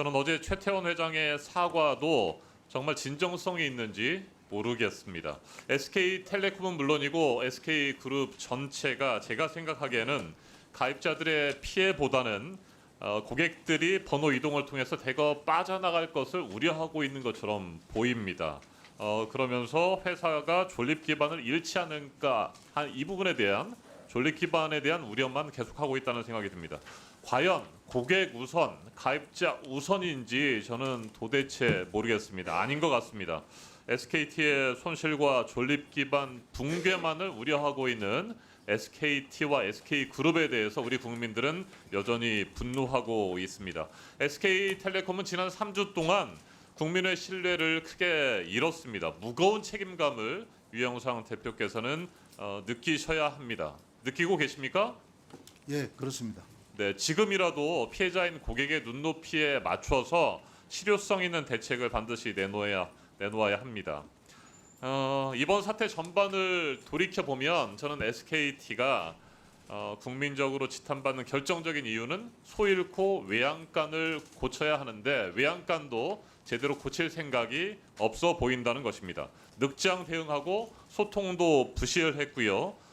저는 어제 최태원 회장의 사과도 정말 진정성이 있는지 모르겠습니다. SK텔레콤은 물론이고 SK그룹 전체가 제가 생각하기에는 가입자들의 피해보다는 고객들이 번호 이동을 통해서 대거 빠져나갈 것을 우려하고 있는 것처럼 보입니다. 그러면서 회사가 존립 기반을 잃지 않을까 이 부분에 대한 존립 기반에 대한 우려만 계속하고 있다는 생각이 듭니다. 과연 고객 우선, 가입자 우선인지 저는 도대체 모르겠습니다. 아닌 것 같습니다. SKT의 손실과 존립 기반 붕괴만을 우려하고 있는 SKT와 SK그룹에 대해서 우리 국민들은 여전히 분노하고 있습니다. SK텔레콤은 지난 3주 동안 국민의 신뢰를 크게 잃었습니다. 무거운 책임감을 유영상 대표께서는 느끼셔야 합니다. 느끼고 계십니까? 예, 그렇습니다. 네, 지금이라도 피해자인 고객의 눈높이에 맞춰서 실효성 있는 대책을 반드시 내놓아야 합니다. 이번 사태 전반을 돌이켜 보면 저는 SKT가 국민적으로 지탄받는 결정적인 이유는 소 잃고 외양간을 고쳐야 하는데 외양간도 제대로 고칠 생각이 없어 보인다는 것입니다. 늑장 대응하고 소통도 부실했고요.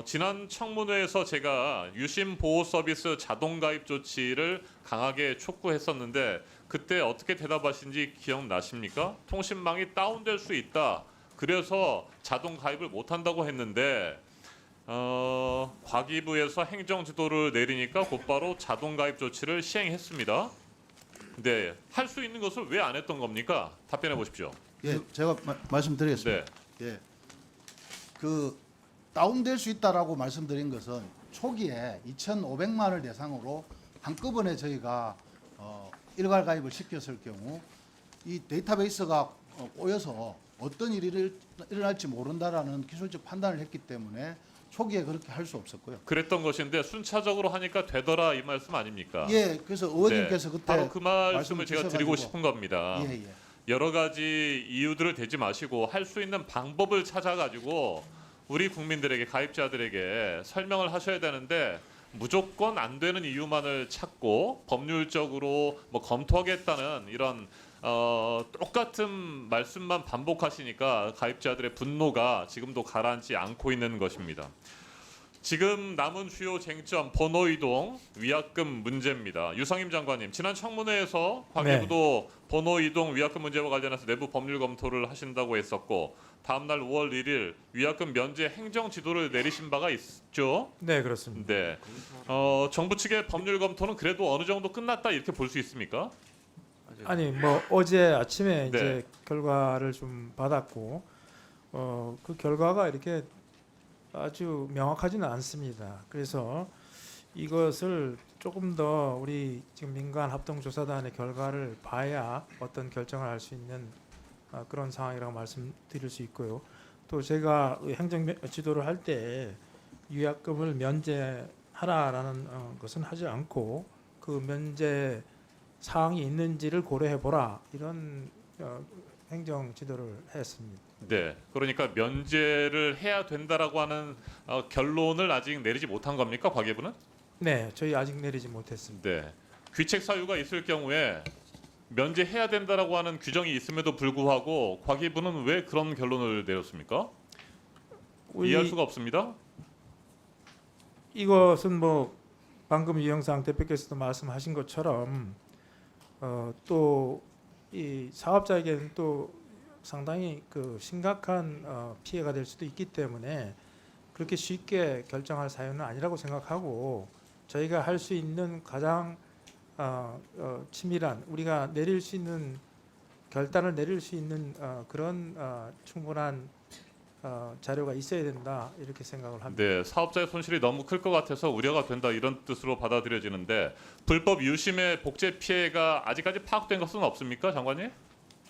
지난 청문회에서 제가 유심 보호 서비스 자동 가입 조치를 강하게 촉구했었는데 그때 어떻게 대답하신지 기억나십니까? 통신망이 다운될 수 있다. 그래서 자동 가입을 못한다고 했는데 과기부에서 행정 지도를 내리니까 곧바로 자동 가입 조치를 시행했습니다. 네, 할 수 있는 것을 왜 안 했던 겁니까? 답변해 보십시오. 예, 제가 말씀드리겠습니다. 네. 예, 그 다운될 수 있다라고 말씀드린 것은 초기에 2,500만을 대상으로 한꺼번에 저희가 일괄 가입을 시켰을 경우 이 데이터베이스가 꼬여서 어떤 일이 일어날지 모른다라는 기술적 판단을 했기 때문에 초기에 그렇게 할 수 없었고요. 그랬던 것인데 순차적으로 하니까 되더라 이 말씀 아닙니까? 예, 그래서 의원님께서 네, 그때 바로 그 말씀을 제가 드리고 주셔가지고. 싶은 겁니다. 예, 예. 여러 가지 이유들을 대지 마시고 할 수 있는 방법을 찾아가지고 우리 국민들에게 가입자들에게 설명을 하셔야 되는데 무조건 안 되는 이유만을 찾고 법률적으로 뭐 검토하겠다는 이런 똑같은 말씀만 반복하시니까 가입자들의 분노가 지금도 가라앉지 않고 있는 것입니다. 지금 남은 주요 쟁점 번호 이동, 위약금 문제입니다. 유상임 장관님, 지난 청문회에서 과기부도 번호 이동, 위약금 문제와 관련해서 내부 법률 검토를 하신다고 했었고 다음 날 5월 1일 위약금 면제 행정 지도를 내리신 바가 있죠. 네, 그렇습니다. 네. 정부 측의 법률 검토는 그래도 어느 정도 끝났다 이렇게 볼 수 있습니까? 아니 뭐 어제 아침에 네. 이제 결과를 좀 받았고 그 결과가 이렇게 아주 명확하지는 않습니다. 그래서 이것을 조금 더 우리 지금 민간 합동조사단의 결과를 봐야 어떤 결정을 할 수 있는 그런 상황이라고 말씀드릴 수 있고요. 또 제가 행정 지도를 할 때 위약금을 면제하라라는 것은 하지 않고 그 면제 사항이 있는지를 고려해 보라 이런 행정 지도를 했습니다. 네. 그러니까 면제를 해야 된다라고 하는 결론을 아직 내리지 못한 겁니까? 과기부는? 네, 저희 아직 내리지 못했습니다. 네. 귀책 사유가 있을 경우에 면제해야 된다라고 하는 규정이 있음에도 불구하고 과기부는 왜 그런 결론을 내렸습니까? 이해할 수가 없습니다. 이것은 뭐 방금 유영상 대표께서도 말씀하신 것처럼 또 이 사업자에게는 또 상당히 그 심각한 피해가 될 수도 있기 때문에 그렇게 쉽게 결정할 사유는 아니라고 생각하고 저희가 할 수 있는 가장 치밀한 우리가 내릴 수 있는 결단을 내릴 수 있는 그런 충분한 자료가 있어야 된다 이렇게 생각을 합니다. 네, 사업자의 손실이 너무 클 것 같아서 우려가 된다 이런 뜻으로 받아들여지는데 불법 유심의 복제 피해가 아직까지 파악된 것은 없습니까, 장관님?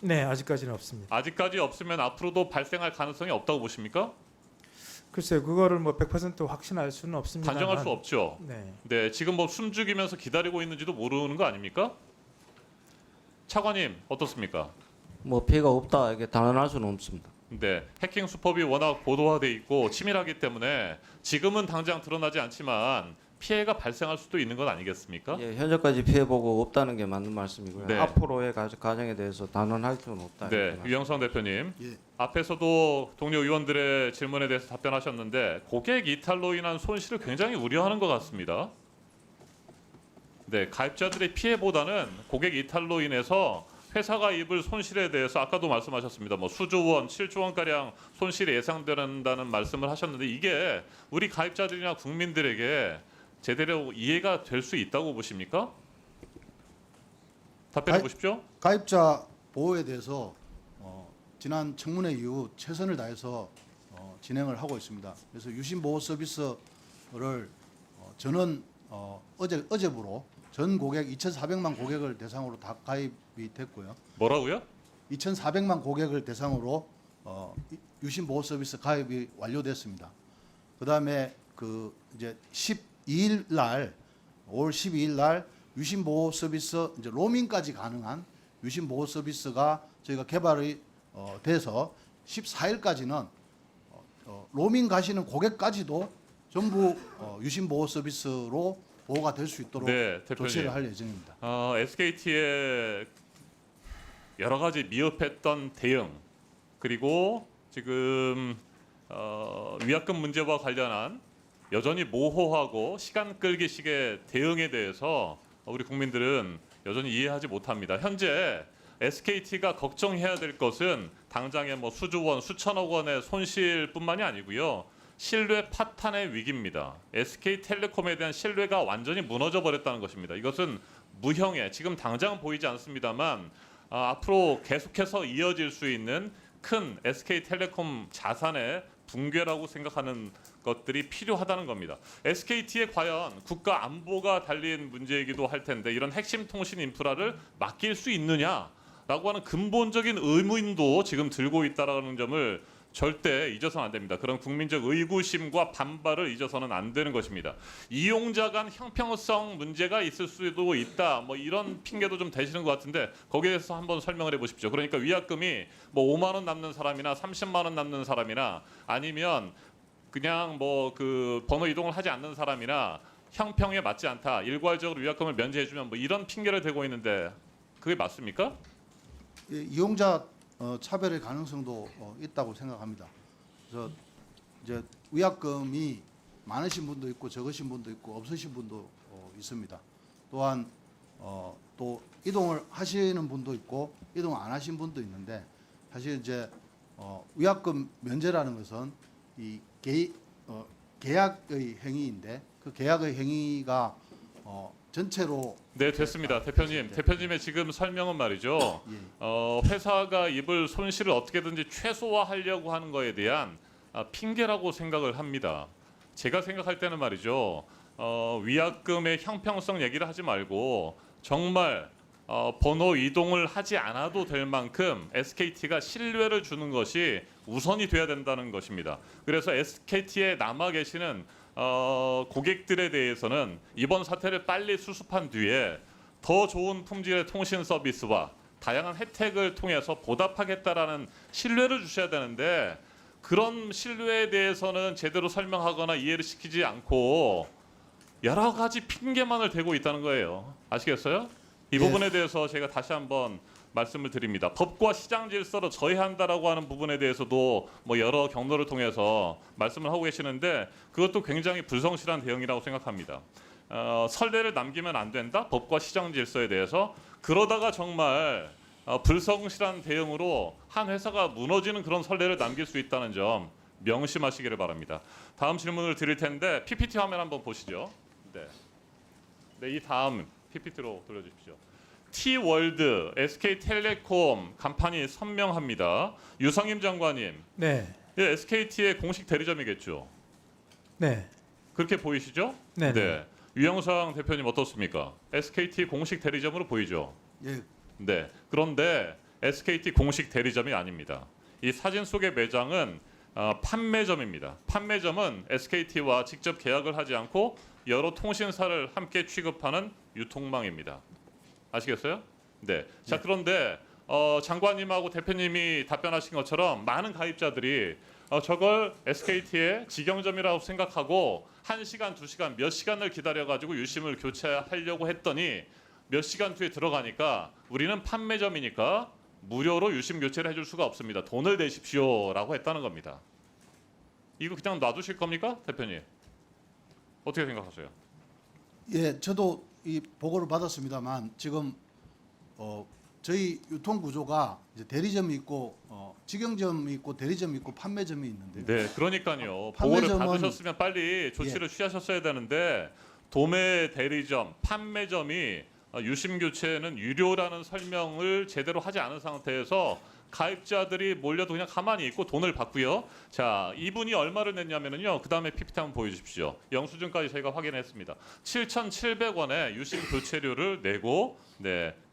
네, 아직까지는 없습니다. 아직까지 없으면 앞으로도 발생할 가능성이 없다고 보십니까? 글쎄요, 그거를 뭐 100% 확신할 수는 없습니다. 단정할 수 없죠. 네. 네, 지금 뭐 숨죽이면서 기다리고 있는지도 모르는 거 아닙니까? 차관님 어떻습니까? 뭐 피해가 없다 이게 단언할 수는 없습니다. 네, 해킹 수법이 워낙 고도화돼 있고 치밀하기 때문에 지금은 당장 드러나지 않지만 피해가 발생할 수도 있는 것 아니겠습니까? 예, 현재까지 피해 보고 없다는 게 맞는 말씀이고요. 네. 앞으로의 과정에 대해서 단언할 수는 없다. 네, 이렇게 유영성 대표님. 예. 앞에서도 동료 의원들의 질문에 대해서 답변하셨는데 고객 이탈로 인한 손실을 굉장히 우려하는 것 같습니다. 네, 가입자들의 피해보다는 고객 이탈로 인해서 회사가 입을 손실에 대해서 아까도 말씀하셨습니다. 뭐 수조 원, 7조 원 가량 손실이 예상된다는 말씀을 하셨는데 이게 우리 가입자들이나 국민들에게 제대로 이해가 될 수 있다고 보십니까? 답변해 가입- 보십시오. 가입자 보호에 대해서 지난 청문회 이후 최선을 다해서 진행을 하고 있습니다. 그래서 유심 보호 서비스를 저는 어제부로 전 고객 2,400만 고객을 대상으로 다 가입이 됐고요. 뭐라고요? 2,400만 고객을 대상으로 유심 보호 서비스 가입이 완료됐습니다. 그다음에 그 이제 12일 날 5월 12일 날 유심 보호 서비스 이제 로밍까지 가능한 유심 보호 서비스가 저희가 개발이 돼서 14일까지는 로밍 가시는 고객까지도 전부 유심 보호 서비스로 보호가 될 수 있도록 네, 대표님. 조치를 할 예정입니다. SKT의 여러 가지 미흡했던 대응 그리고 지금 위약금 문제와 관련한 여전히 모호하고 시간 끌기식의 대응에 대해서 우리 국민들은 여전히 이해하지 못합니다. 현재 SKT가 걱정해야 될 것은 당장의 뭐 수조 원, 수천억 원의 손실뿐만이 아니고요. 신뢰 파탄의 위기입니다. SK텔레콤에 대한 신뢰가 완전히 무너져 버렸다는 것입니다. 이것은 무형의 지금 당장 보이지 않습니다만 앞으로 계속해서 이어질 수 있는 큰 SK텔레콤 자산의 붕괴라고 생각하는 것들이 필요하다는 겁니다. SKT에 과연 국가 안보가 달린 문제이기도 할 텐데 이런 핵심 통신 인프라를 맡길 수 있느냐라고 하는 근본적인 의문도 지금 들고 있다라는 점을 절대 잊어서는 안 됩니다. 그런 국민적 의구심과 반발을 잊어서는 안 되는 것입니다. 이용자 간 형평성 문제가 있을 수도 있다. 뭐 이런 핑계도 좀 대시는 것 같은데 거기에 대해서 한번 설명을 해보십시오. 그러니까 위약금이 뭐 5만 원 남는 사람이나 30만 원 남는 사람이나 아니면 그냥 뭐 그 번호 이동을 하지 않는 사람이나 형평에 맞지 않다. 일괄적으로 위약금을 면제해주면 뭐 이런 핑계를 대고 있는데 그게 맞습니까? 이용자 차별의 가능성도 있다고 생각합니다. 그래서 이제 위약금이 많으신 분도 있고 적으신 분도 있고 없으신 분도 있습니다. 또한 또 이동을 하시는 분도 있고 이동 안 하신 분도 있는데 사실 이제 위약금 면제라는 것은 이 계약의 행위인데 그 계약의 행위가 전체로 네, 됐습니다. 대표님. 대표님의 지금 설명은 말이죠. 예. 회사가 입을 손실을 어떻게든지 최소화하려고 하는 거에 대한 핑계라고 생각을 합니다. 제가 생각할 때는 말이죠. 위약금의 형평성 얘기를 하지 말고 정말 번호 이동을 하지 않아도 될 만큼 SKT가 신뢰를 주는 것이 우선이 돼야 된다는 것입니다. 그래서 SKT에 남아 계시는 고객들에 대해서는 이번 사태를 빨리 수습한 뒤에 더 좋은 품질의 통신 서비스와 다양한 혜택을 통해서 보답하겠다라는 신뢰를 주셔야 되는데 그런 신뢰에 대해서는 제대로 설명하거나 이해를 시키지 않고 여러 가지 핑계만을 대고 있다는 거예요. 아시겠어요? 이 예. 부분에 대해서 제가 다시 한번 말씀을 드립니다. 법과 시장 질서를 저해한다라고 하는 부분에 대해서도 뭐 여러 경로를 통해서 말씀을 하고 계시는데 그것도 굉장히 불성실한 대응이라고 생각합니다. 선례를 남기면 안 된다. 법과 시장 질서에 대해서 그러다가 정말 불성실한 대응으로 한 회사가 무너지는 그런 선례를 남길 수 있다는 점 명심하시기를 바랍니다. 다음 질문을 드릴 텐데 PPT 화면 한번 보시죠. 네, 이 다음 PPT로 돌려주십시오. T월드, SK텔레콤 간판이 선명합니다. 유상임 장관님, 네, SKT의 공식 대리점이겠죠? 네, 그렇게 보이시죠? 네. 유영상 대표님 어떻습니까? SKT 공식 대리점으로 보이죠? 예. 네. 그런데 SKT 공식 대리점이 아닙니다. 이 사진 속의 매장은 판매점입니다. 판매점은 SKT와 직접 계약을 하지 않고 여러 통신사를 함께 취급하는 유통망입니다. 아시겠어요? 네. 자, 그런데 장관님하고 대표님이 답변하신 것처럼 많은 가입자들이 저걸 SKT의 직영점이라고 생각하고 1시간, 2시간, 몇 시간을 기다려가지고 유심을 교체하려고 했더니 몇 시간 뒤에 들어가니까 우리는 판매점이니까 무료로 유심 교체를 해줄 수가 없습니다. 돈을 내십시오라고 했다는 겁니다. 이거 그냥 놔두실 겁니까, 대표님? 어떻게 생각하세요? 예, 저도 이 보고를 받았습니다만 지금 저희 유통 구조가 이제 대리점이 있고 직영점이 있고 대리점이 있고 판매점이 있는데 네, 그러니까요. 보고를 판매점은- 받으셨으면 빨리 조치를 취하셨어야 되는데 도매 대리점, 판매점이 유심 교체는 유료라는 설명을 제대로 하지 않은 상태에서 가입자들이 몰려도 그냥 가만히 있고 돈을 받고요. 자, 이분이 얼마를 냈냐면요. 그다음에 PPT 한번 보여주십시오. 영수증까지 저희가 확인했습니다. 7,700원의 유심 교체료를 내고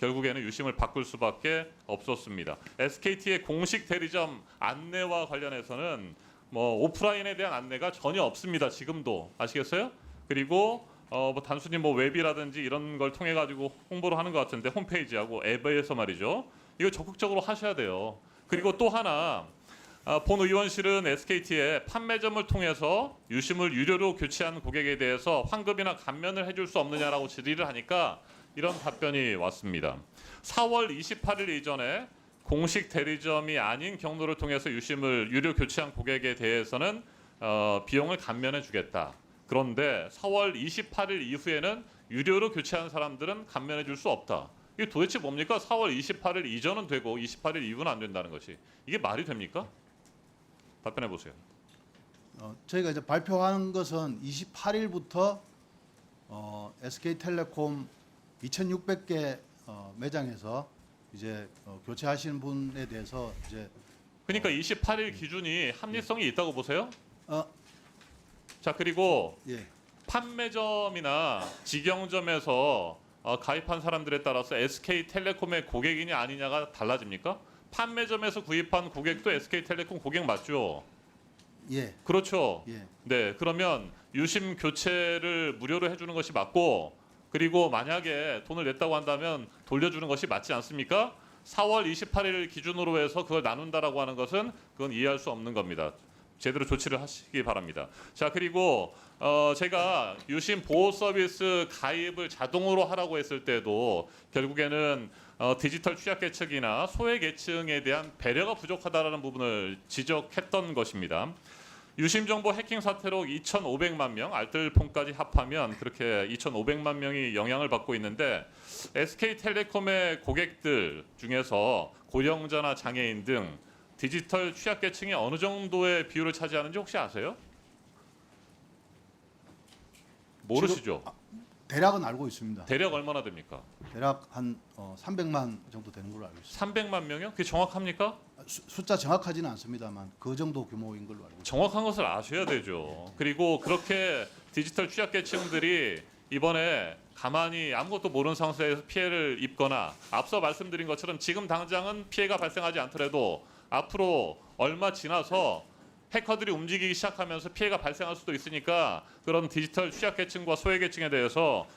결국에는 유심을 바꿀 수밖에 없었습니다. SKT의 공식 대리점 안내와 관련해서는 뭐 오프라인에 대한 안내가 전혀 없습니다. 지금도 아시겠어요? 그리고 뭐 단순히 뭐 웹이라든지 이런 걸 통해 가지고 홍보를 하는 것 같은데 홈페이지하고 앱에서 말이죠. 이거 적극적으로 하셔야 돼요. 그리고 또 하나 본 의원실은 SKT의 판매점을 통해서 유심을 유료로 교체한 고객에 대해서 환급이나 감면을 해줄 수 없느냐라고 질의를 하니까 이런 답변이 왔습니다. 4월 28일 이전에 공식 대리점이 아닌 경로를 통해서 유심을 유료 교체한 고객에 대해서는 비용을 감면해 주겠다. 그런데 4월 28일 이후에는 유료로 교체한 사람들은 감면해 줄 수 없다. 이게 도대체 뭡니까? 4월 28일 이전은 되고 28일 이후는 안 된다는 것이. 이게 말이 됩니까? 답변해 보세요. 저희가 이제 발표한 것은 28일부터 SK텔레콤 2,600개 매장에서 이제 교체하시는 분에 대해서 이제 그러니까 28일 기준이 합리성이 있다고 보세요? 어, 자, 그리고 예, 판매점이나 직영점에서 가입한 사람들에 따라서 SK텔레콤의 고객이냐 아니냐가 달라집니까? 판매점에서 구입한 고객도 SK텔레콤 고객 맞죠? 예, 그렇죠. 예. 네, 그러면 유심 교체를 무료로 해주는 것이 맞고, 그리고 만약에 돈을 냈다고 한다면 돌려주는 것이 맞지 않습니까? 4월 28일 기준으로 해서 그걸 나눈다라고 하는 것은 그건 이해할 수 없는 겁니다. 제대로 조치를 하시기 바랍니다. 자, 그리고 제가 유심 보호 서비스 가입을 자동으로 하라고 했을 때도 결국에는 디지털 취약계층이나 소외계층에 대한 배려가 부족하다라는 부분을 지적했던 것입니다. 유심 정보 해킹 사태로 2,500만 명, 알뜰폰까지 합하면 그렇게 2,500만 명이 영향을 받고 있는데 SK텔레콤의 고객들 중에서 고령자나 장애인 등 디지털 취약계층이 어느 정도의 비율을 차지하는지 혹시 아세요? 모르시죠? 대략은 알고 있습니다. 대략 얼마나 됩니까? 대략 한 300만 정도 되는 걸로 알고 있습니다. 300만 명이요? 그게 정확합니까? 숫자 정확하지는 않습니다만 그 정도 규모인 걸로 알고 있습니다. 정확한 것을 아셔야 되죠. 그리고 그렇게 디지털 취약계층들이 이번에 가만히 아무것도 모르는 상태에서 피해를 입거나 앞서 말씀드린 것처럼 지금 당장은 피해가 발생하지 않더라도 앞으로 얼마 지나서 해커들이 움직이기 시작하면서 피해가 발생할 수도 있으니까 그런 디지털 취약계층과 소외계층에 대해서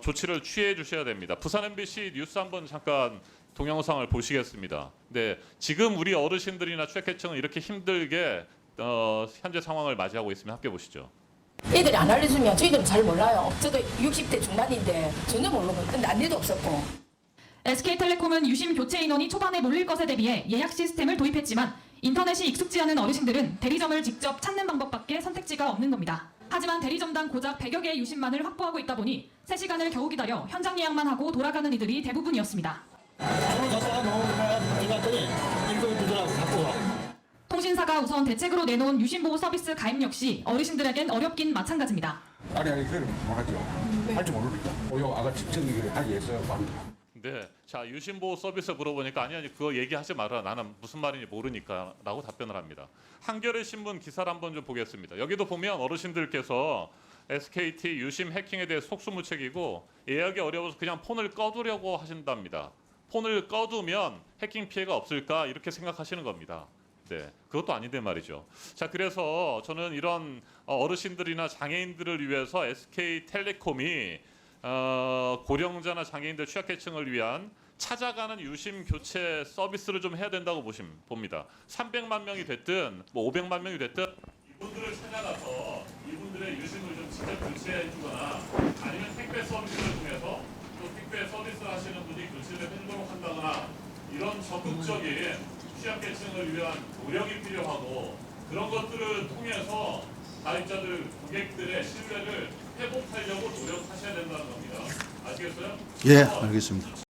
조치를 취해 주셔야 됩니다. 부산 MBC 뉴스 한번 잠깐 동영상을 보시겠습니다. 네, 지금 우리 어르신들이나 취약계층은 이렇게 힘들게 현재 상황을 맞이하고 있으면 함께 보시죠. 애들이 안 알려주면 저희들은 잘 몰라요. 저도 60대 중반인데 전혀 모르고 난리도 없었고. SK텔레콤은 유심 교체 인원이 초반에 몰릴 것에 대비해 예약 시스템을 도입했지만 인터넷이 익숙지 않은 어르신들은 대리점을 직접 찾는 방법밖에 선택지가 없는 겁니다. 하지만 대리점당 고작 100여 개의 유심만을 확보하고 있다 보니 3시간을 겨우 기다려 현장 예약만 하고 돌아가는 이들이 대부분이었습니다. 통신사가 우선 대책으로 내놓은 유심보호 서비스 가입 역시 어르신들에겐 어렵긴 마찬가지입니다. 아니 그걸 못하죠. 할 줄 모르니까. 아가 직접 얘기를 하기 위해서 합니다. 네, 자 유심보호 서비스 물어보니까 아니 그거 얘기하지 마라. 나는 무슨 말인지 모르니까라고 답변을 합니다. 한겨레 신문 기사를 한번 좀 보겠습니다. 여기도 보면 어르신들께서 SKT 유심 해킹에 대해 속수무책이고 예약이 어려워서 그냥 폰을 꺼두려고 하신답니다. 폰을 꺼두면 해킹 피해가 없을까 이렇게 생각하시는 겁니다. 네, 그것도 아닌데 말이죠. 자, 그래서 저는 이런 어르신들이나 장애인들을 위해서 SK텔레콤이 고령자나 장애인들 취약계층을 위한 찾아가는 유심 교체 서비스를 좀 해야 된다고 봅니다. 300만 명이 됐든 뭐 500만 명이 됐든 이분들을 찾아가서 이분들의 유심을 좀 직접 교체해 주거나 아니면 택배 서비스를 통해서 또 택배 서비스를 하시는 분이 교체를 해주도록 한다거나 이런 적극적인 취약계층을 위한 노력이 필요하고 그런 것들을 통해서 가입자들, 고객들의 신뢰를 회복하려고 노력하셔야 된다는 겁니다. 아시겠어요? 예, 알겠습니다.